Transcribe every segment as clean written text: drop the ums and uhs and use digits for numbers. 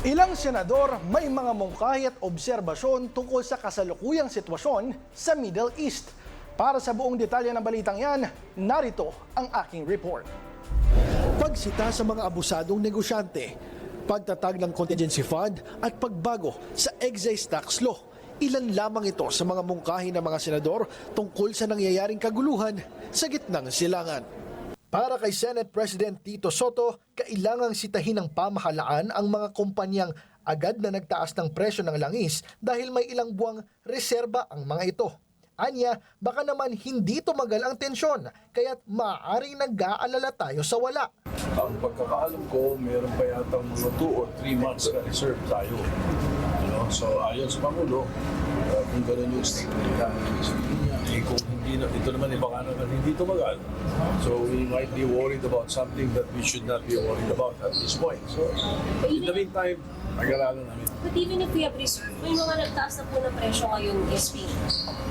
Ilang senador may mga mungkahi at obserbasyon tungkol sa kasalukuyang sitwasyon sa Middle East. Para sa buong detalye ng balitang yan, narito ang aking report. Pagsita sa mga abusadong negosyante, pagtatag ng contingency fund at pagbago sa excise tax law. Ilan lamang ito sa mga mungkahi ng mga senador tungkol sa nangyayaring kaguluhan sa gitnang silangan. Para kay Senate President Tito Soto, kailangang sitahin ng pamahalaan ang mga kumpanyang agad na nagtaas ng presyo ng langis dahil may ilang buwang reserba ang mga ito. Anya, baka naman hindi tumagal ang tensyon, kaya't maaaring nag-aalala tayo sa wala. Ang pagkakaalam ko, meron pa yata mga 2 or 3 months na reserve tayo. So ayon sa Pangulo, kung gano'n yung statement niya, kung hindi na, ito naman baka naman hindi tumagal. So we might be worried about something that we should not be worried about at this point. So in the meantime, nag-aralan namin. But even if we have reserve, may mga nagtaas na po ng presyo ngayong SP.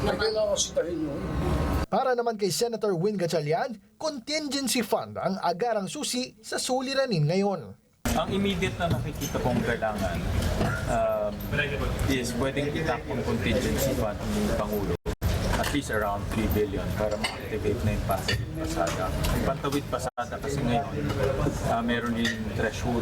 Kailangan sitahin yun. Para naman kay Senator Win Gatchalian, contingency fund ang agarang susi sa suliranin ngayon. Ang immediate na nakikita kong kailangan is pwedeng itak ang contingency fund ng Pangulo at least around 3 billion para ma-activate na yung passive pasada. Yung pantawid pasada kasi ngayon meron yung threshold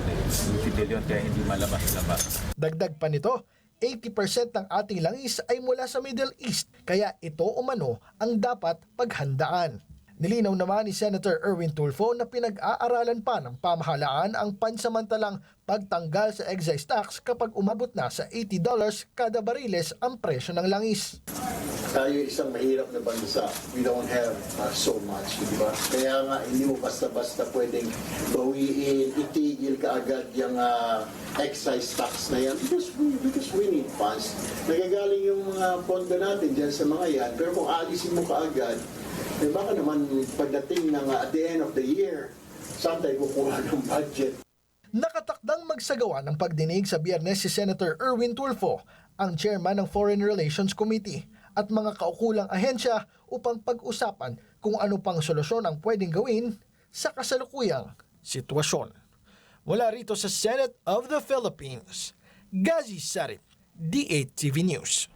50 billion kaya hindi malabas-labas. Dagdag pa nito, 80% ng ating langis ay mula sa Middle East, kaya ito umano ang dapat paghandaan. Nilinaw naman ni Senator Erwin Tulfo na pinag-aaralan pa ng pamahalaan ang pansamantalang pagtanggal sa excise tax kapag umabot na sa $80 kada bariles ang presyo ng langis. Tayo isang mahirap na bansa. We don't have so much, di ba? Kaya nga, hindi mo basta-basta pwedeng bawiin, itigil ka agad yung excise tax na yan because we need funds. Nagagaling yung mga pondo natin dyan sa mga yan, pero kung alisin mo ka agad, eh baka naman pagdating ng at the end of the year, saan tayo kukuha ng budget? Nakatakdang magsagawa ng pagdinig sa Biyernes si Senator Erwin Tulfo, ang chairman ng Foreign Relations Committee, at mga kaukulang ahensya upang pag-usapan kung ano pang solusyon ang pwedeng gawin sa kasalukuyang sitwasyon. Mula rito sa Senate of the Philippines, Gazi Sarip, D8 TV News.